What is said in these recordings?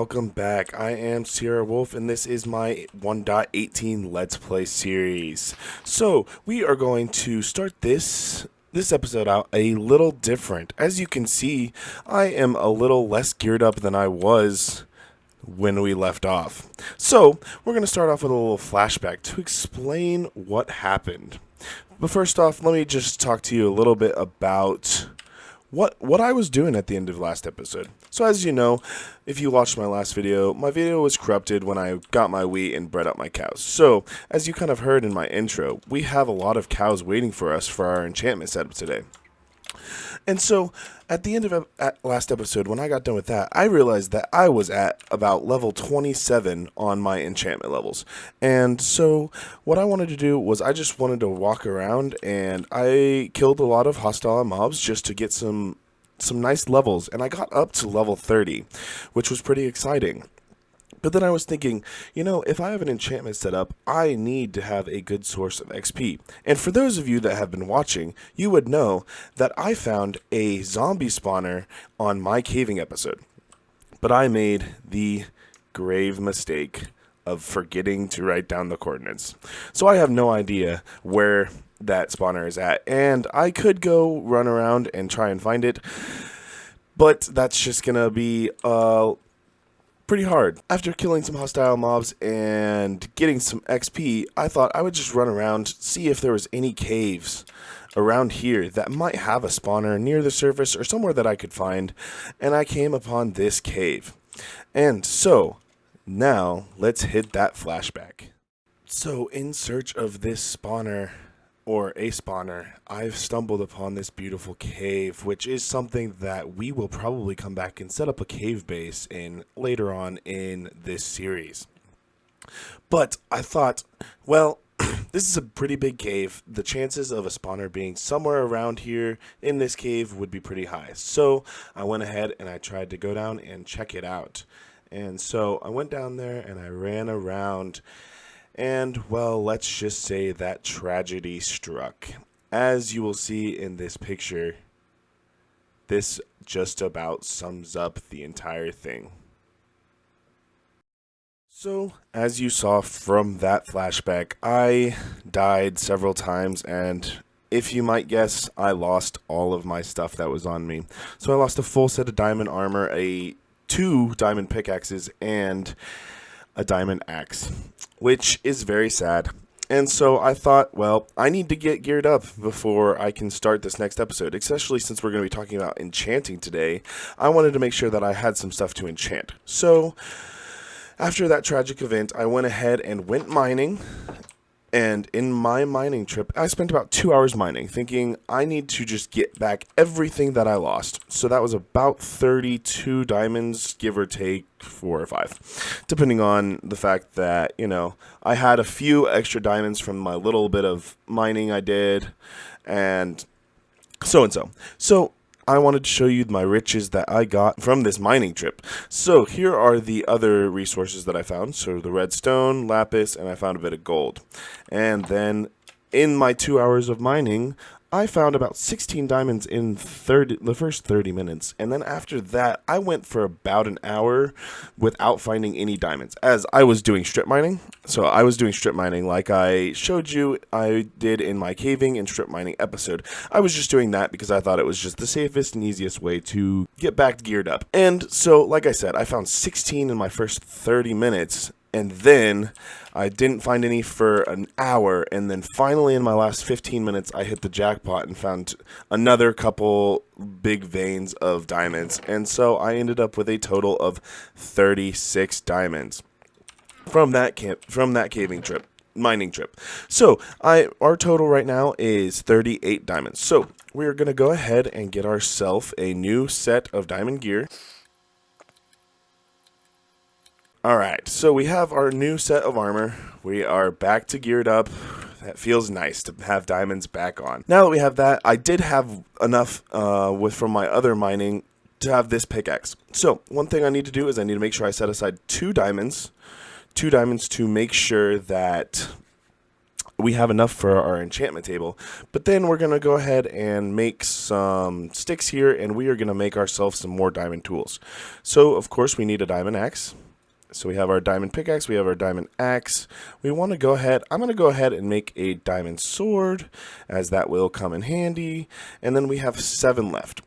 welcome back. I am Sierra Wolf, and this is my 1.18 Let's Play series. So, we are going to start this episode out a little different. As you can see, I am a little less geared up than I was when we left off. So, we're going to start off with a little flashback to explain what happened. But first off, let me just talk to you a little bit about what I was doing at the end of last episode. So as you know, if you watched my last video, my video was corrupted when I got my wheat and bred up my cows. So, as you kind of heard in my intro, we have a lot of cows waiting for us for our enchantment setup today. And so, at the end of last episode, when I got done with that, I realized that I was at about level 27 on my enchantment levels. And so, what I wanted to do was I just wanted to walk around, and I killed a lot of hostile mobs just to get some nice levels, and I got up to level 30, which was pretty exciting. But then I was thinking, you know, if I have an enchantment set up, I need to have a good source of XP. And for those of you that have been watching, you would know that I found a zombie spawner on my caving episode. But I made the grave mistake of forgetting to write down the coordinates. So I have no idea where that spawner is at. And I could go run around and try and find it, but that's just going to be pretty hard. After killing some hostile mobs and getting some XP, I thought I would just run around, see if there was any caves around here that might have a spawner near the surface or somewhere that I could find, and I came upon this cave. And so, now, let's hit that flashback. So, in search of this spawner, or a spawner, I've stumbled upon this beautiful cave, which is something that we will probably come back and set up a cave base in later on in this series. But I thought, well, this is a pretty big cave. The chances of a spawner being somewhere around here in this cave would be pretty high. So I went ahead and I tried to go down and check it out. And so I went down there and I ran around. And, well, let's just say that tragedy struck. As you will see in this picture, this just about sums up the entire thing. So, as you saw from that flashback, I died several times, and if you might guess, I lost all of my stuff that was on me. So I lost a full set of diamond armor, 2 diamond pickaxes, and a diamond axe, which is very sad. And so I thought, well, I need to get geared up before I can start this next episode, especially since we're going to be talking about enchanting today. I wanted to make sure that I had some stuff to enchant. So after that tragic event, I went ahead and went mining. And in my mining trip, I spent about 2 hours mining, thinking I need to just get back everything that I lost. So that was about 32 diamonds, give or take 4 or 5, depending on the fact that, you know, I had a few extra diamonds from my little bit of mining I did, and so. So I wanted to show you my riches that I got from this mining trip. So here are the other resources that I found. So the redstone, lapis, and I found a bit of gold. And then in my 2 hours of mining, I found about 16 diamonds in the first 30 minutes. And then after that, I went for about an hour without finding any diamonds, as I was doing strip mining. So I was doing strip mining like I showed you I did in my caving and strip mining episode. I was just doing that because I thought it was just the safest and easiest way to get back geared up. And so, like I said, I found 16 in my first 30 minutes. And then I didn't find any for an hour, and then finally in my last 15 minutes I hit the jackpot and found another couple big veins of diamonds. And so I ended up with a total of 36 diamonds from that mining trip. So our total right now is 38 diamonds. So we're going to go ahead and get ourselves a new set of diamond gear. Alright, so we have our new set of armor. We are back to geared up. That feels nice to have diamonds back on. Now that we have that, I did have enough from my other mining to have this pickaxe. So one thing I need to do is I need to make sure I set aside 2 diamonds to make sure that we have enough for our enchantment table. But then we're going to go ahead and make some sticks here, and we are going to make ourselves some more diamond tools. So, of course, we need a diamond axe. So we have our diamond pickaxe, we have our diamond axe. We want to go ahead, I'm going to go ahead and make a diamond sword, as that will come in handy. And then we have 7 left.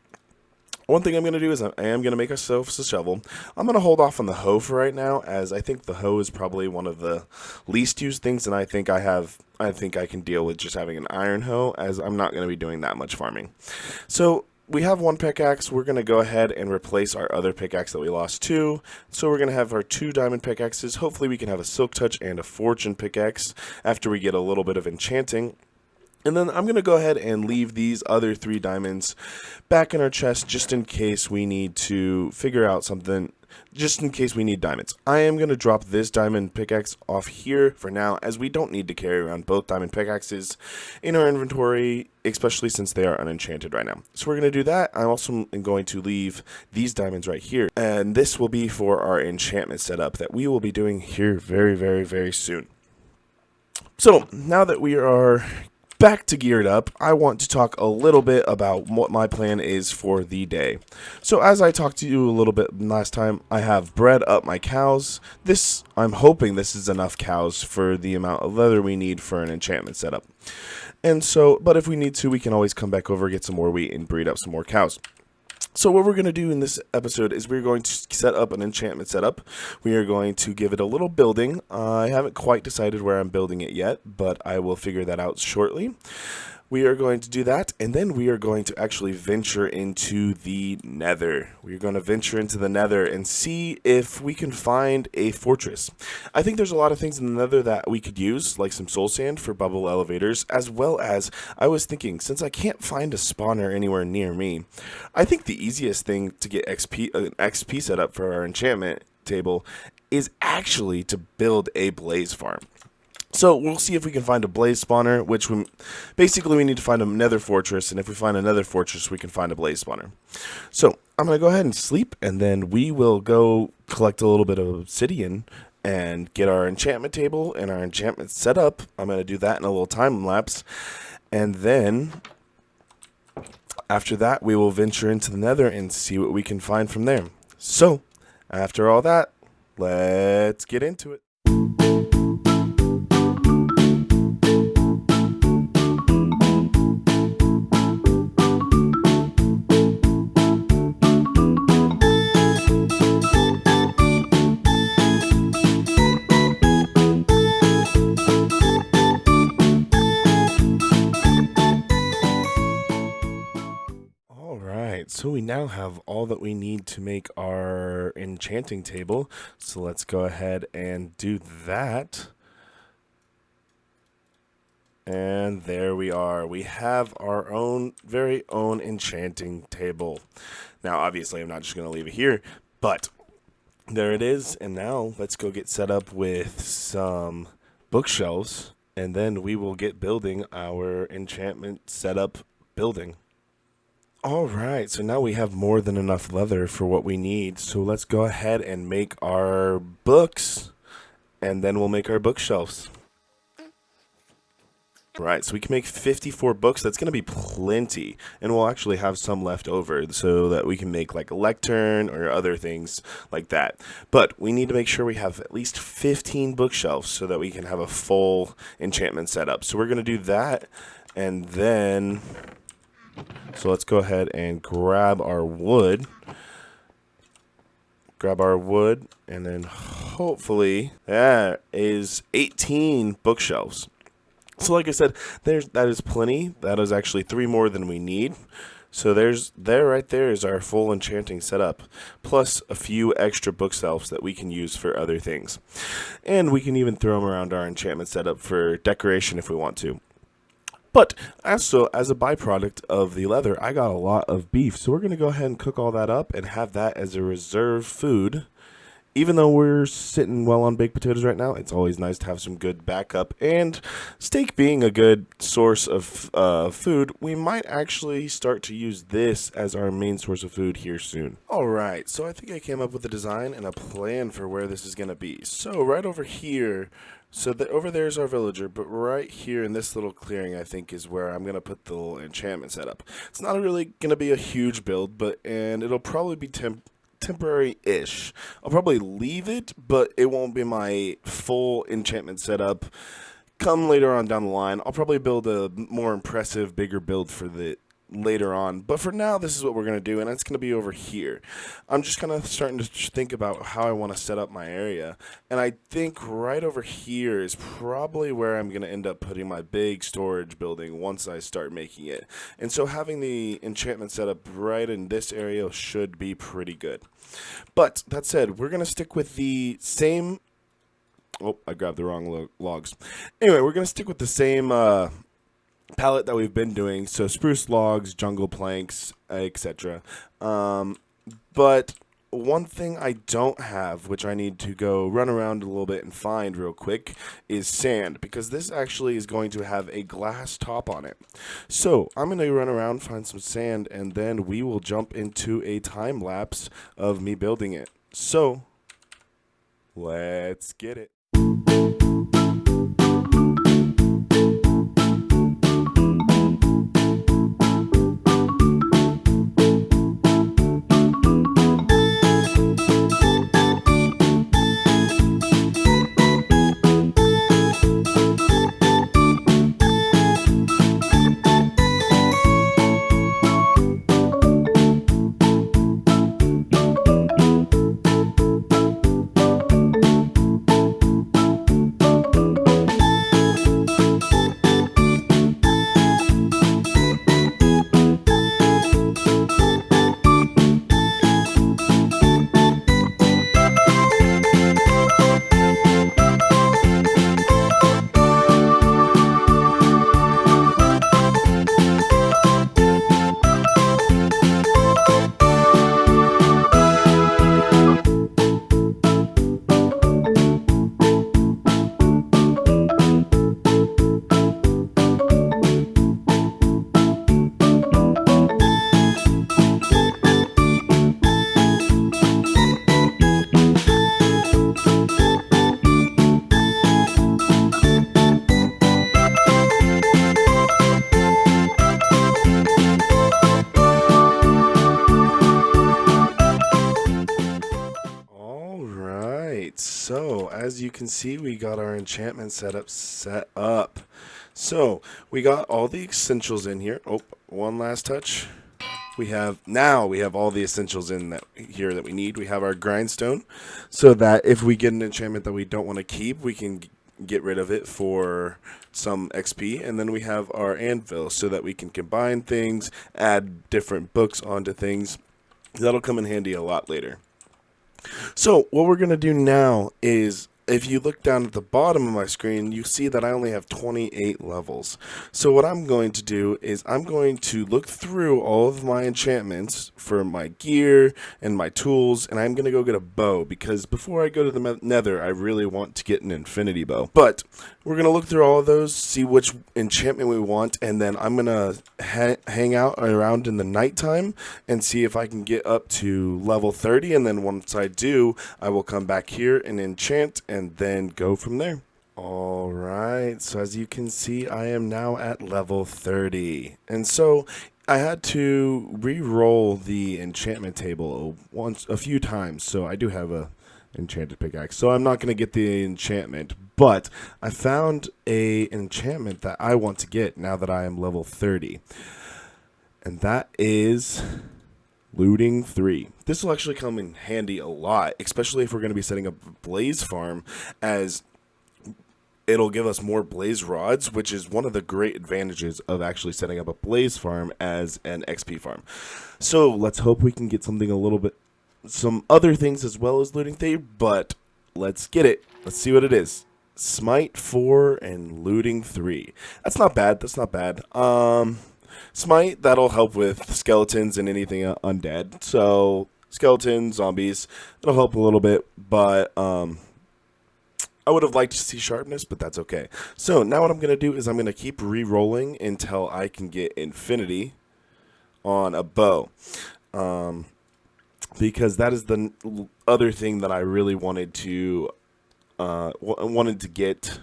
One thing I'm going to do is I am going to make ourselves a shovel. I'm going to hold off on the hoe for right now, as I think the hoe is probably one of the least used things, and I think I can deal with just having an iron hoe, as I'm not going to be doing that much farming. So we have 1 pickaxe. We're going to go ahead and replace our other pickaxe that we lost 2. So we're going to have our 2 diamond pickaxes. Hopefully we can have a silk touch and a fortune pickaxe after we get a little bit of enchanting. And then I'm going to go ahead and leave these other 3 diamonds back in our chest just in case we need to figure out something, just in case we need diamonds. I am going to drop this diamond pickaxe off here for now, as we don't need to carry around both diamond pickaxes in our inventory, especially since they are unenchanted right now. So we're going to do that. I also am going to leave these diamonds right here, and this will be for our enchantment setup that we will be doing here very, very, very soon. So now that we are back to geared up, I want to talk a little bit about what my plan is for the day. So as I talked to you a little bit last time, I have bred up my cows. I'm hoping this is enough cows for the amount of leather we need for an enchantment setup. And so, but if we need to, we can always come back over, get some more wheat, and breed up some more cows. So what we're going to do in this episode is we're going to set up an enchantment setup. We are going to give it a little building. I haven't quite decided where I'm building it yet, but I will figure that out shortly. We are going to do that, and then we are going to actually venture into the Nether. We're going to venture into the Nether and see if we can find a fortress. I think there's a lot of things in the Nether that we could use, like some soul sand for bubble elevators, as well as, I was thinking, since I can't find a spawner anywhere near me, I think the easiest thing to get an XP set up for our enchantment table is actually to build a blaze farm. So we'll see if we can find a blaze spawner, which basically we need to find a nether fortress, and if we find a nether fortress, we can find a blaze spawner. So I'm going to go ahead and sleep, and then we will go collect a little bit of obsidian and get our enchantment table and our enchantment set up. I'm going to do that in a little time lapse, and then after that, we will venture into the Nether and see what we can find from there. So after all that, let's get into it. So we now have all that we need to make our enchanting table. So let's go ahead and do that. And there we are. We have our very own enchanting table. Now, obviously, I'm not just going to leave it here, but there it is. And now let's go get set up with some bookshelves, and then we will get building our enchantment setup building. Alright, so now we have more than enough leather for what we need, so let's go ahead and make our books, and then we'll make our bookshelves. Right, so we can make 54 books. That's going to be plenty, and we'll actually have some left over so that we can make like a lectern or other things like that. But we need to make sure we have at least 15 bookshelves so that we can have a full enchantment setup. So we're going to do that, and then... So let's go ahead and grab our wood. And then hopefully that is 18 bookshelves. So like I said, that is plenty. That is actually 3 more than we need. So right there is our full enchanting setup, plus a few extra bookshelves that we can use for other things. And we can even throw them around our enchantment setup for decoration if we want to. But also, as a byproduct of the leather, I got a lot of beef. So we're going to go ahead and cook all that up and have that as a reserve food even though we're sitting well on baked potatoes right now, it's always nice to have some good backup. And steak being a good source of food, we might actually start to use this as our main source of food here soon. Alright, so I think I came up with a design and a plan for where this is going to be. So right over here, over there's our villager, but right here in this little clearing, I think, is where I'm going to put the little enchantment setup. It's not really going to be a huge build, and it'll probably be temporary-ish. I'll probably leave it, but it won't be my full enchantment setup. Come later on down the line, I'll probably build a more impressive, bigger build for the later on, but for now this is what we're going to do, and it's going to be over here. I'm just kind of starting to think about how I want to set up my area, and I think right over here is probably where I'm going to end up putting my big storage building once I start making it. And so having the enchantment set up right in this area should be pretty good. But that said, we're going to stick with the same... Oh, I grabbed the wrong logs. Anyway, we're going to stick with the same palette that we've been doing, so spruce logs, jungle planks, etc. But one thing I don't have, which I need to go run around a little bit and find real quick, is sand, because this actually is going to have a glass top on it. So I'm going to run around, find some sand, and then we will jump into a time lapse of me building it. So let's get it. So as you can see, we got our enchantment setup set up. So we got all the essentials in here. Oh, one last touch. We have all the essentials in here that we need. We have our grindstone, so that if we get an enchantment that we don't want to keep, we can get rid of it for some XP. And then we have our anvil, so that we can combine things, add different books onto things. That'll come in handy a lot later. So what we're going to do now is, if you look down at the bottom of my screen, you see that I only have 28 levels. So what I'm going to do is I'm going to look through all of my enchantments for my gear and my tools, and I'm going to go get a bow, because before I go to the Nether, I really want to get an infinity bow. But we're going to look through all of those, see which enchantment we want, and then I'm going to hang out around in the nighttime and see if I can get up to level 30, and then once I do, I will come back here and enchant and then go from there. Alright, so as you can see, I am now at level 30. And so I had to re-roll the enchantment table a few times, so I do have a enchanted pickaxe. So I'm not going to get the enchantment, but I found an enchantment that I want to get now that I am level 30. And that is looting 3. This will actually come in handy a lot, especially if we're going to be setting up a blaze farm, as it'll give us more blaze rods, which is one of the great advantages of actually setting up a blaze farm as an XP farm. So let's hope we can get some other things as well as looting 3, but let's get it. Let's see what it is. Smite 4 and looting 3. That's not bad. Smite, that'll help with skeletons and anything undead. So skeletons, zombies. It'll help a little bit, but I would have liked to see sharpness, but that's okay. So now what I'm going to do is I'm going to keep re-rolling until I can get infinity on a bow. Because that is the other thing that I really wanted to get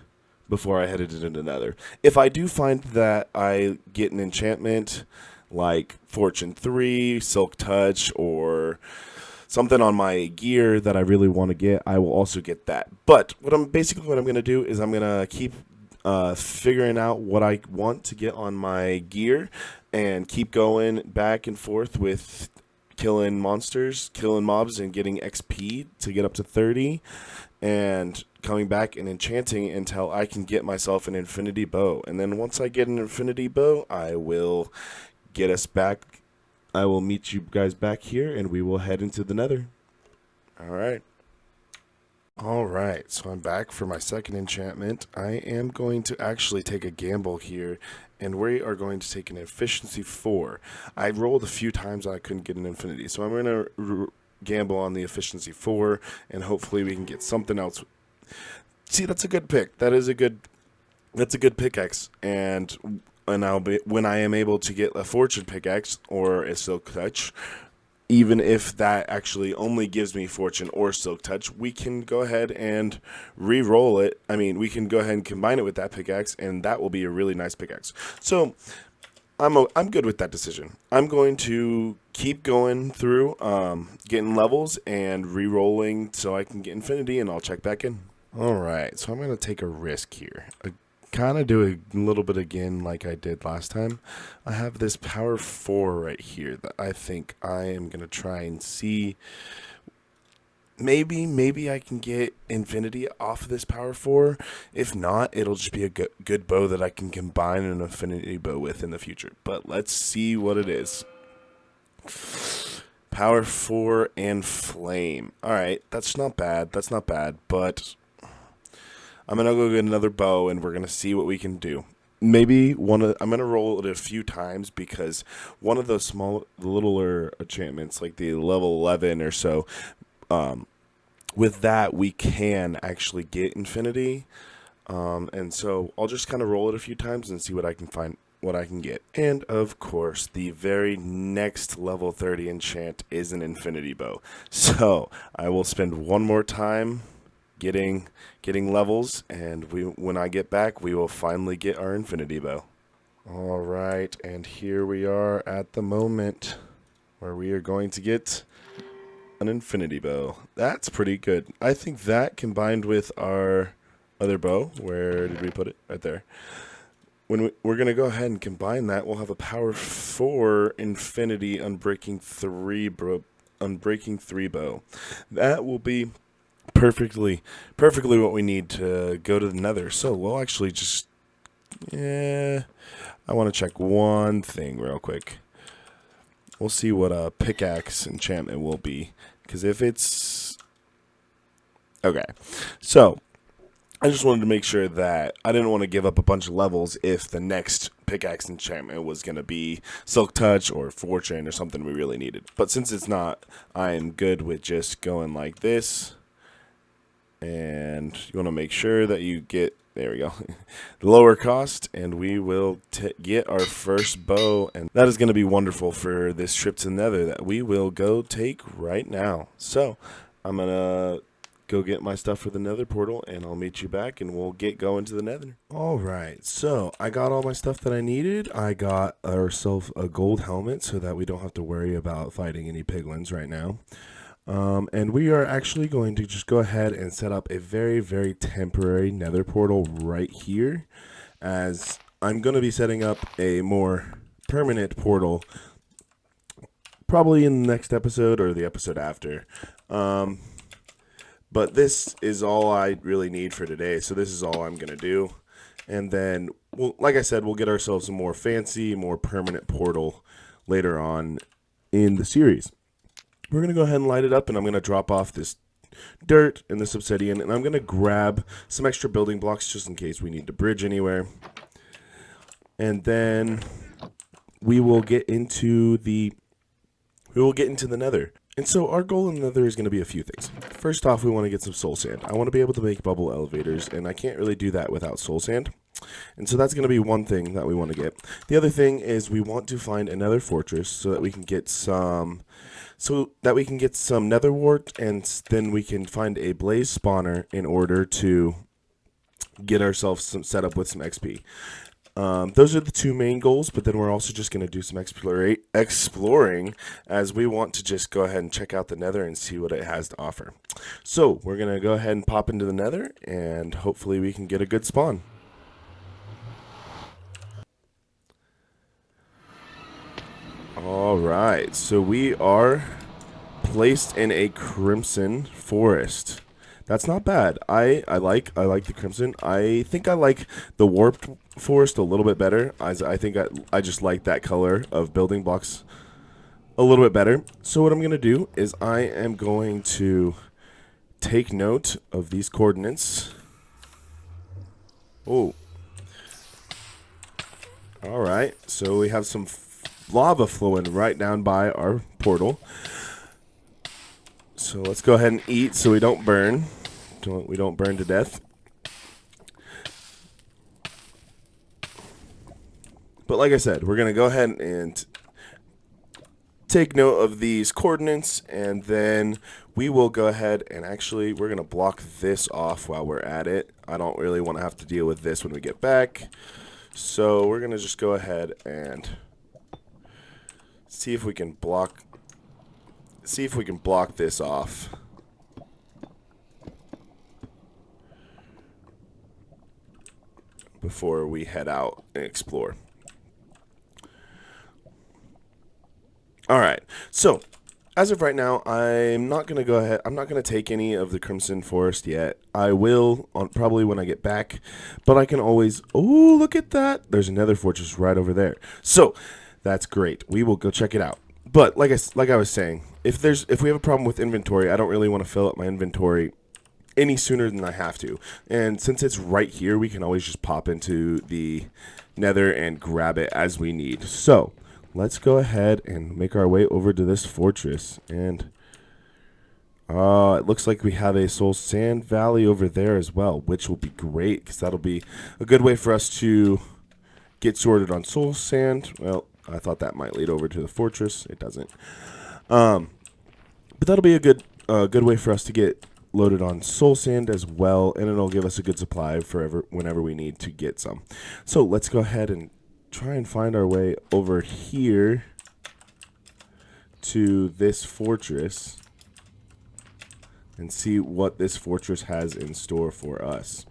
before I headed into Nether. If I do find that I get an enchantment like Fortune 3, Silk Touch, or something on my gear that I really want to get, I will also get that. But what I'm going to do is I'm going to keep figuring out what I want to get on my gear and keep going back and forth with killing monsters, killing mobs, and getting XP to get up to 30, and coming back and enchanting until I can get myself an infinity bow. And then once I get an infinity bow, I will get us back. I will meet you guys back here, and we will head into the Nether. Alright, so I'm back for my second enchantment. I am going to actually take a gamble here, and we are going to take an efficiency 4. I rolled a few times and I couldn't get an infinity, so I'm going to gamble on the efficiency 4, and hopefully we can get something else. See, that's a good pick. That's a good pickaxe, and I'll be, when I am able to get a fortune pickaxe or a silk touch, even if that actually only gives me fortune or silk touch, we can go ahead and re-roll it. I mean, we can go ahead and combine it with that pickaxe, and that will be a really nice pickaxe. So I'm good with that decision. I'm going to keep going through, getting levels and re-rolling so I can get infinity, and I'll check back in. Alright, so I'm going to take a risk here. Kind of do a little bit again like I did last time. I have this power 4 right here that I think I am going to try and see. Maybe I can get infinity off of this power 4. If not, it'll just be a good bow that I can combine an infinity bow with in the future. But let's see what it is. Power 4 and flame. Alright, that's not bad. But I'm going to go get another bow, and we're going to see what we can do. Maybe I'm going to roll it a few times, because one of those littler enchantments, like the level 11 or so, with that we can actually get infinity. And so I'll just kind of roll it a few times and see what I can find, what I can get. And of course, the very next level 30 enchant is an infinity bow. So I will spend one more time getting levels, and when I get back, we will finally get our infinity bow. Alright, and here we are at the moment where we are going to get an infinity bow. That's pretty good. I think that combined with our other bow, where did we put it? Right there. When we're going to go ahead and combine that, we'll have a power 4 infinity unbreaking 3 bow. That will be perfectly what we need to go to the Nether. So we'll actually just, I want to check one thing real quick. We'll see what a pickaxe enchantment will be, because if it's okay, so I just wanted to make sure that I didn't want to give up a bunch of levels if the next pickaxe enchantment was going to be Silk Touch or Fortune or something we really needed. But since it's not, I am good with just going like this. And you want to make sure that you get, there we go, the lower cost, and we will get our first bow. And that is going to be wonderful for this trip to Nether that we will go take right now. So I'm going to go get my stuff for the Nether portal, and I'll meet you back, and we'll get going to the Nether. Alright, so I got all my stuff that I needed. I got ourselves a gold helmet so that we don't have to worry about fighting any piglins right now. And we are actually going to just go ahead and set up a very, very temporary Nether portal right here, as I'm going to be setting up a more permanent portal probably in the next episode or the episode after. But this is all I really need for today, so this is all I'm going to do. And then, well, like I said, we'll get ourselves a more fancy, more permanent portal later on in the series. We're going to go ahead and light it up, and I'm going to drop off this dirt and this obsidian, and I'm going to grab some extra building blocks just in case we need to bridge anywhere. And then we will get into the Nether. And so our goal in the Nether is going to be a few things. First off, we want to get some soul sand. I want to be able to make bubble elevators, and I can't really do that without soul sand. And so that's going to be one thing that we want to get. The other thing is we want to find another fortress so that we can get some nether wart, and then we can find a blaze spawner in order to get ourselves some set up with some XP. Those are the two main goals, but then we're also just going to do some exploring as we want to just go ahead and check out the Nether and see what it has to offer. So we're going to go ahead and pop into the Nether, and hopefully we can get a good spawn. Alright, so we are placed in a crimson forest. That's not bad. I like the crimson. I think I like the warped forest a little bit better. I think I just like that color of building blocks a little bit better. So what I'm going to do is I am going to take note of these coordinates. Oh. Alright, so we have some lava flowing right down by our portal. So let's go ahead and eat so we don't burn. We don't burn to death. But like I said, we're going to go ahead and take note of these coordinates, and then we will go ahead and actually we're going to block this off while we're at it. I don't really want to have to deal with this when we get back. So we're going to just go ahead and see if we can block this off. Before we head out and explore. Alright, so as of right now, I'm not going to go ahead. I'm not going to take any of the Crimson Forest yet. I will probably when I get back, but I can always. Oh, look at that! There's another fortress right over there. So that's great. We will go check it out. But like I was saying, if we have a problem with inventory, I don't really want to fill up my inventory any sooner than I have to. And since it's right here, we can always just pop into the Nether and grab it as we need. So let's go ahead and make our way over to this fortress. And it looks like we have a soul sand valley over there as well, which will be great because that'll be a good way for us to get sorted on soul sand. Well, I thought that might lead over to the fortress. It doesn't. But that'll be a good way for us to get loaded on soul sand as well, and it'll give us a good supply for whenever we need to get some. So let's go ahead and try and find our way over here to this fortress and see what this fortress has in store for us.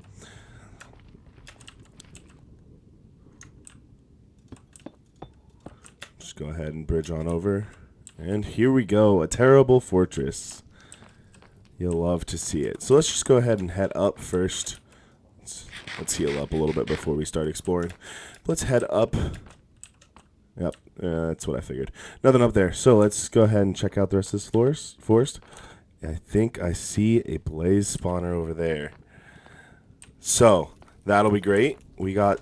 Just go ahead and bridge on over, and here we go, a terrible fortress. You'll love to see it. So let's just go ahead and head up first. Let's heal up a little bit before we start exploring. Let's head up. Yep, that's what I figured. Nothing up there. So let's go ahead and check out the rest of this forest. I think I see a blaze spawner over there. So that'll be great. We got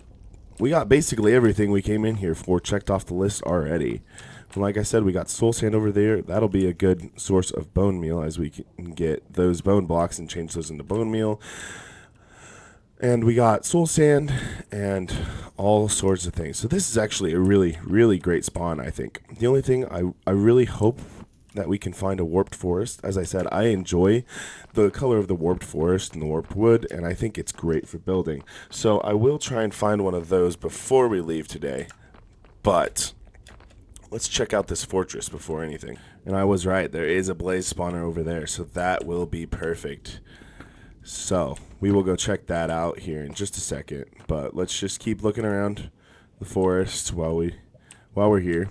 basically everything we came in here for checked off the list already. Like I said, we got soul sand over there. That'll be a good source of bone meal as we can get those bone blocks and change those into bone meal. And we got soul sand and all sorts of things. So this is actually a really, really great spawn, I think. The only thing I really hope that we can find a warped forest. As I said, I enjoy the color of the warped forest and the warped wood, and I think it's great for building. So I will try and find one of those before we leave today. But let's check out this fortress before anything. And I was right, there is a blaze spawner over there, so that will be perfect. So we will go check that out here in just a second. But let's just keep looking around the forest while we're here.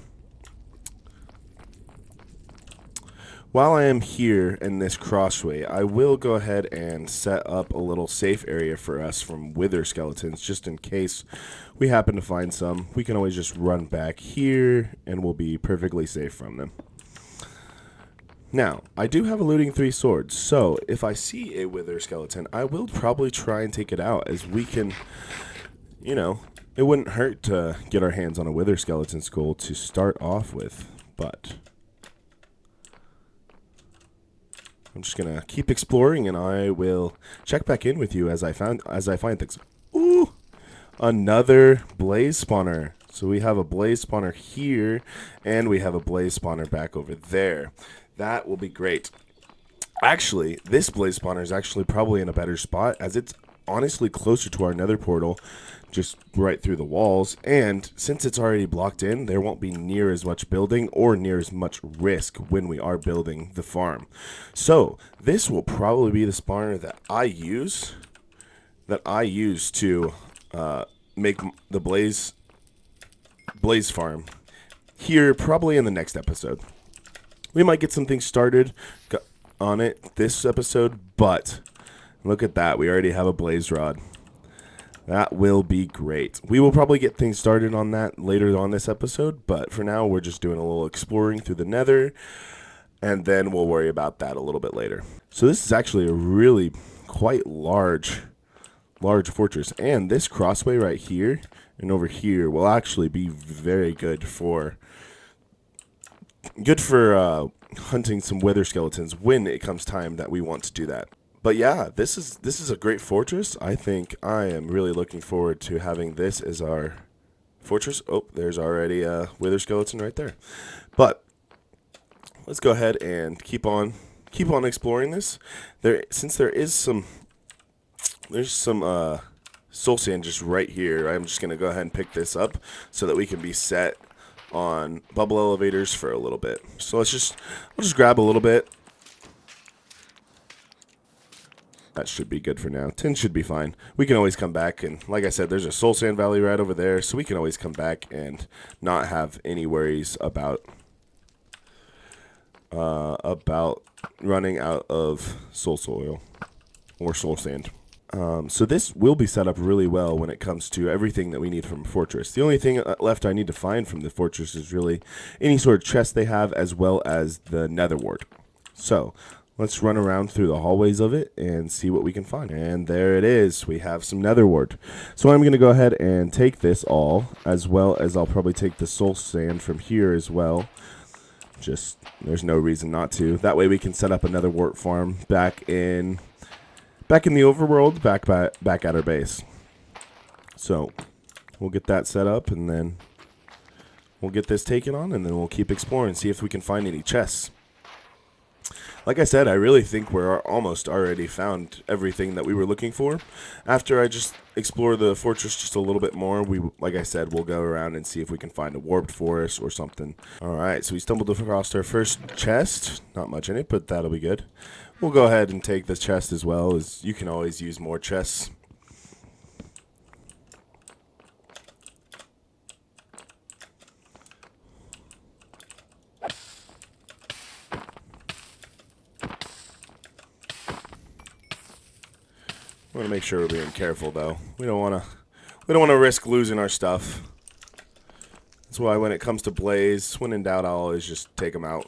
While I am here in this crossway, I will go ahead and set up a little safe area for us from wither skeletons, just in case we happen to find some. We can always just run back here, and we'll be perfectly safe from them. Now, I do have a looting 3 swords, so if I see a wither skeleton, I will probably try and take it out, as we can, you know, it wouldn't hurt to get our hands on a wither skeleton skull to start off with, but I'm just gonna keep exploring, and I will check back in with you as I find things. Ooh, another blaze spawner. So we have a blaze spawner here, and we have a blaze spawner back over there. That will be great. Actually, this blaze spawner is actually probably in a better spot, as it's honestly closer to our nether portal, just right through the walls, and since it's already blocked in, there won't be near as much building or near as much risk when we are building the farm. So this will probably be the spawner that I use to make the blaze farm here, probably in the next episode. We might get some things started on it this episode, but look at that, we already have a blaze rod. That will be great. We will probably get things started on that later on this episode, but for now we're just doing a little exploring through the nether, and then we'll worry about that a little bit later. So this is actually a really quite large fortress, and this crossway right here and over here will actually be very good for hunting some wither skeletons when it comes time that we want to do that. But yeah, this is a great fortress. I think I am really looking forward to having this as our fortress. Oh, there's already a wither skeleton right there. But let's go ahead and keep on exploring this. Since there's some soul sand just right here, I'm just gonna go ahead and pick this up so that we can be set on bubble elevators for a little bit. So we'll just grab a little bit. That should be good for now. 10 should be fine. We can always come back, and like I said, there's a soul sand valley right over there, so we can always come back and not have any worries about running out of soil or soul sand. So this will be set up really well when it comes to everything that we need from a fortress. The only thing left I need to find from the fortress is really any sort of chest they have, as well as the nether wart. So let's run around through the hallways of it and see what we can find. And there it is. We have some nether wart. So I'm going to go ahead and take this all, as well as I'll probably take the soul sand from here as well. Just, there's no reason not to. That way we can set up another wart farm back in the overworld, back at our base. So we'll get that set up, and then we'll get this taken on, and then we'll keep exploring, see if we can find any chests. Like I said, I really think we're almost already found everything that we were looking for. After I just explore the fortress just a little bit more, like I said, we'll go around and see if we can find a warped forest or something. Alright, so we stumbled across our first chest. Not much in it, but that'll be good. We'll go ahead and take this chest as well, as you can always use more chests. We want to make sure we're being careful, though. We don't want to risk losing our stuff. That's why when it comes to blaze, when in doubt, I'll always just take them out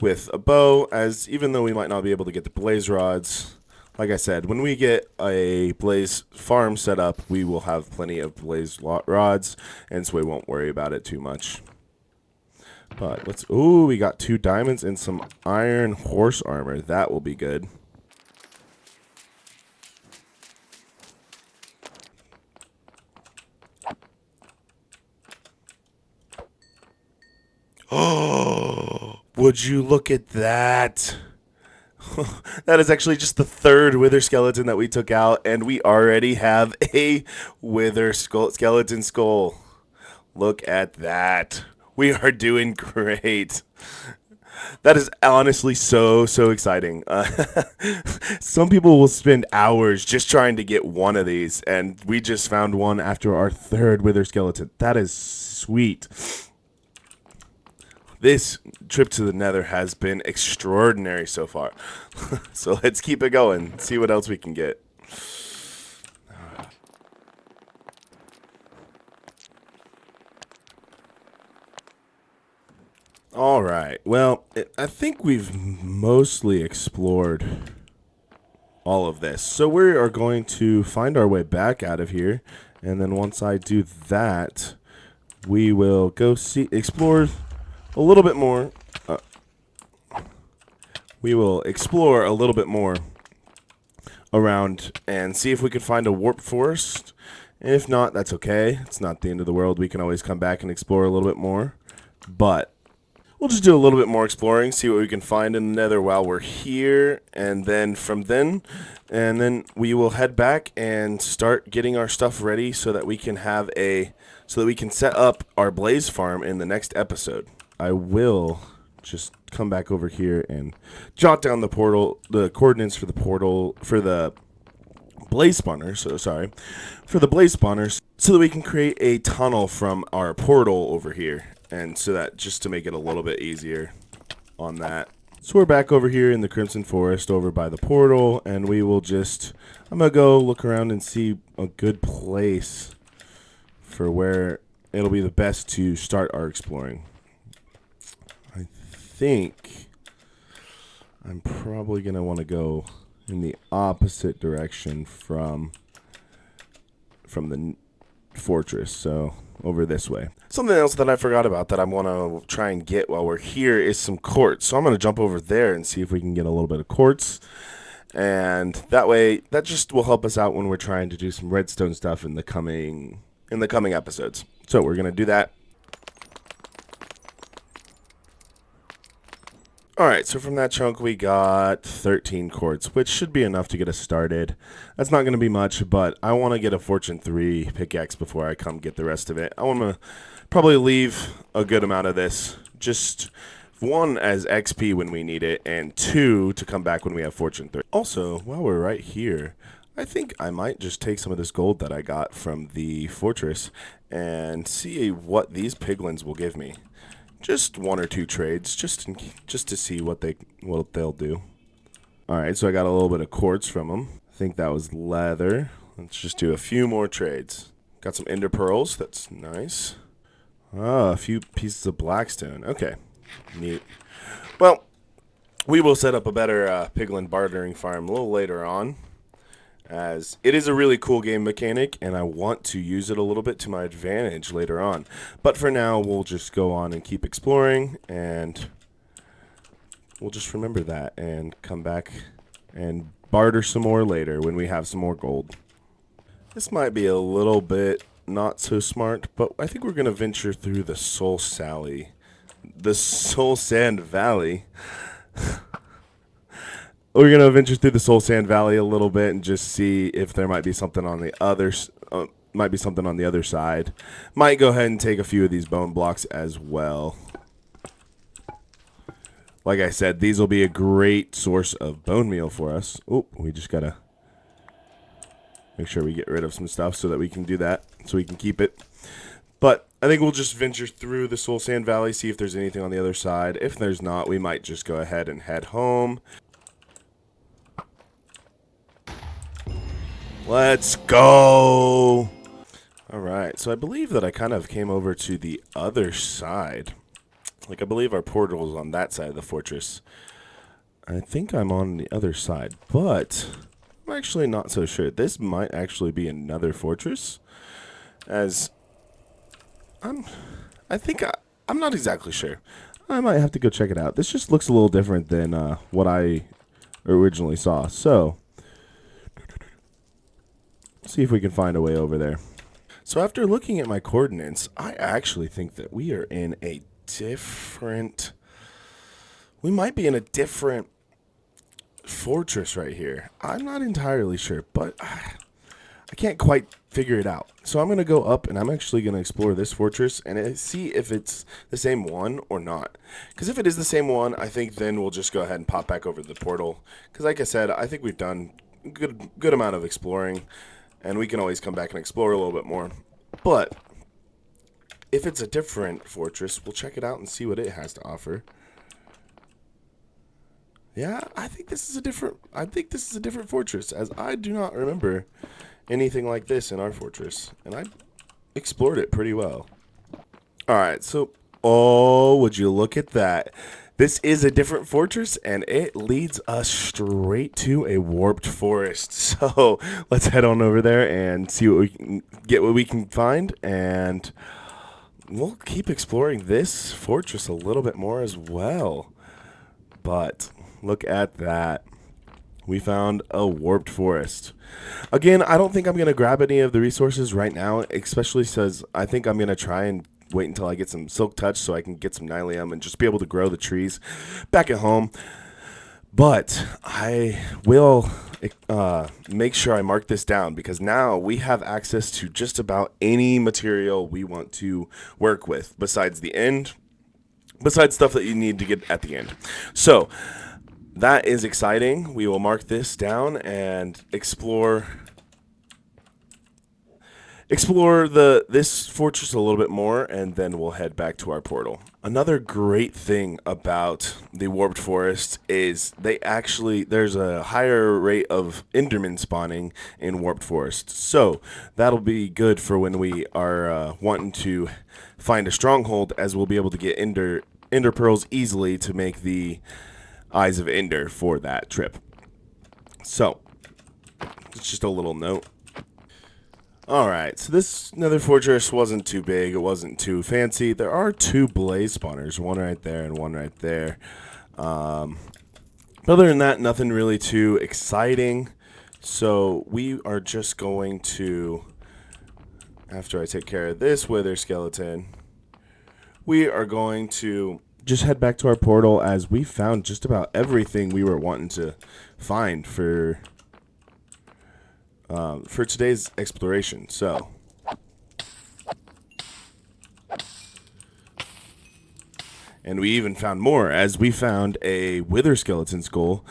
with a bow, as even though we might not be able to get the blaze rods, like I said, when we get a blaze farm set up, we will have plenty of blaze rods, and so we won't worry about it too much. But ooh, we got 2 diamonds and some iron horse armor. That will be good. Oh, would you look at that? That is actually just the 3rd wither skeleton that we took out, and we already have a wither skeleton skull. Look at that. We are doing great. That is honestly so exciting. Some people will spend hours just trying to get one of these, and we just found one after our 3rd wither skeleton. That is sweet. This trip to the nether has been extraordinary so far. So let's keep it going, see what else we can get. Alright, well, I think we've mostly explored all of this. So we are going to find our way back out of here, and then once I do that, we will go explore a little bit more. we will explore a little bit more around and see if we could find a warped forest. If not, that's okay. It's not the end of the world. We can always come back and explore a little bit more. But we'll just do a little bit more exploring, see what we can find in the Nether while we're here, and then we will head back and start getting our stuff ready so that we can set up our blaze farm in the next episode. I will just come back over here and jot down the coordinates for the blaze spawners, so that we can create a tunnel from our portal over here, and so that just to make it a little bit easier on that. So we're back over here in the Crimson Forest over by the portal, and I'm gonna go look around and see a good place for where it'll be the best to start our exploring. I think I'm probably gonna want to go in the opposite direction from the fortress, so over this way. Something else that I forgot about that I want to try and get while we're here is some quartz. So I'm going to jump over there and see if we can get a little bit of quartz. And that way, that just will help us out when we're trying to do some redstone stuff in the coming episodes. So we're going to do that. Alright, so from that chunk we got 13 quartz, which should be enough to get us started. That's not going to be much, but I want to get a Fortune 3 pickaxe before I come get the rest of it. I want to probably leave a good amount of this, just 1 as XP when we need it, and 2 to come back when we have Fortune 3. Also, while we're right here, I think I might just take some of this gold that I got from the fortress and see what these piglins will give me. Just 1 or 2 trades, just to see what they'll do. All right, so I got a little bit of quartz from them. I think that was leather. Let's just do a few more trades. Got some ender pearls. That's nice. Ah, a few pieces of blackstone. Okay, neat. Well, we will set up a better piglin bartering farm a little later on, as it is a really cool game mechanic, and I want to use it a little bit to my advantage later on. But for now, we'll just go on and keep exploring, and we'll just remember that and come back and barter some more later when we have some more gold. This might be a little bit not so smart, but I think we're going to venture through the Soul Sand Valley. We're going to venture through the Soul Sand Valley a little bit and just see if there might be something on the other side. Might go ahead and take a few of these bone blocks as well. Like I said, these will be a great source of bone meal for us. Oh, we just got to make sure we get rid of some stuff so that we can do that, so we can keep it. But I think we'll just venture through the Soul Sand Valley, see if there's anything on the other side. If there's not, we might just go ahead and head home. Let's go! Alright, so I believe that I kind of came over to the other side. Like, I believe our portal is on that side of the fortress. I think I'm on the other side, but I'm actually not so sure. This might actually be another fortress, as I'm not exactly sure. I might have to go check it out. This just looks a little different than what I originally saw, so see if we can find a way over there. So after looking at my coordinates, I actually think that we are in a different... We might be in a different fortress right here. I'm not entirely sure, but I can't quite figure it out. So I'm going to go up, and I'm actually going to explore this fortress and see if it's the same one or not. Because if it is the same one, I think then we'll just go ahead and pop back over the portal. Because like I said, I think we've done a good amount of exploring, and we can always come back and explore a little bit more. But if it's a different fortress, we'll check it out and see what it has to offer. Yeah, I think this is a different fortress, as I do not remember anything like this in our fortress, and I explored it pretty well. Alright, so, oh, would you look at that? This is a different fortress, and it leads us straight to a warped forest. So let's head on over there and see what we can find, and we'll keep exploring this fortress a little bit more as well. But look at that. We found a warped forest. Again, I don't think I'm going to grab any of the resources right now, especially since I think I'm going to try and wait until I get some silk touch so I can get some nylium and just be able to grow the trees back at home. But I will make sure I mark this down because now we have access to just about any material we want to work with besides stuff that you need to get at the end. So that is exciting. We will mark this down and explore this fortress a little bit more, and then we'll head back to our portal. Another great thing about the warped forest is there's a higher rate of enderman spawning in warped forest. So that'll be good for when we are wanting to find a stronghold, as we'll be able to get ender pearls easily to make the Eyes of Ender for that trip. So, it's just a little note. Alright, so this Nether fortress wasn't too big, it wasn't too fancy. There are 2 blaze spawners, one right there and one right there. But other than that, nothing really too exciting. So, we are just going to, after I take care of this wither skeleton, we are going to just head back to our portal, as we found just about everything we were wanting to find for today's exploration. So and we even found more, as we found a wither skeleton skull.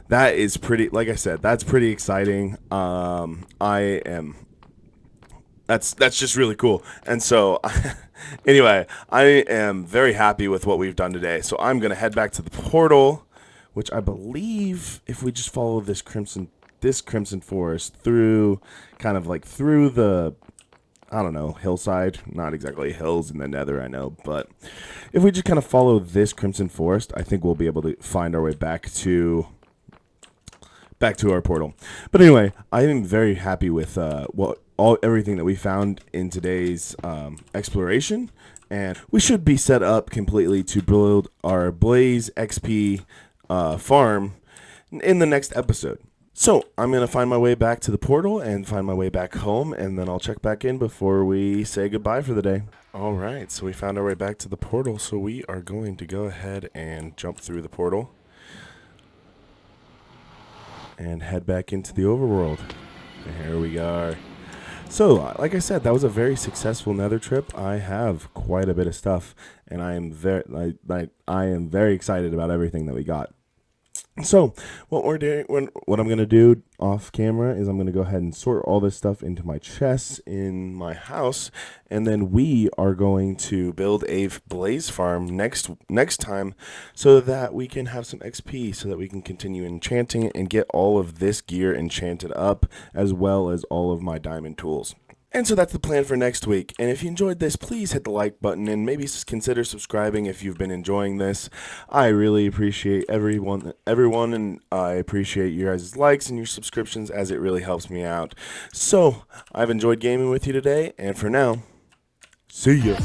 That is pretty, like I said, that's pretty exciting. That's just really cool. And so anyway, I am very happy with what we've done today. So I'm going to head back to the portal, which I believe if we just follow this crimson forest through, kind of like through the, I don't know, hillside, not exactly hills in the Nether, I know, but if we just kind of follow this crimson forest, I think we'll be able to find our way back to our portal. But anyway, I am very happy with everything that we found in today's exploration, and we should be set up completely to build our Blaze XP farm in the next episode. So I'm going to find my way back to the portal and find my way back home, and then I'll check back in before we say goodbye for the day. All right, so we found our way back to the portal, so we are going to go ahead and jump through the portal and head back into the overworld. And here we are. So, like I said, that was a very successful Nether trip. I have quite a bit of stuff, and I am very excited about everything that we got. So, what I'm going to do off camera is I'm going to go ahead and sort all this stuff into my chests in my house, and then we are going to build a blaze farm next time, so that we can have some XP, so that we can continue enchanting and get all of this gear enchanted up, as well as all of my diamond tools. And so that's the plan for next week. And if you enjoyed this, please hit the like button and maybe consider subscribing if you've been enjoying this. I really appreciate everyone, and I appreciate your guys' likes and your subscriptions, as it really helps me out. So, I've enjoyed gaming with you today, and for now, see ya.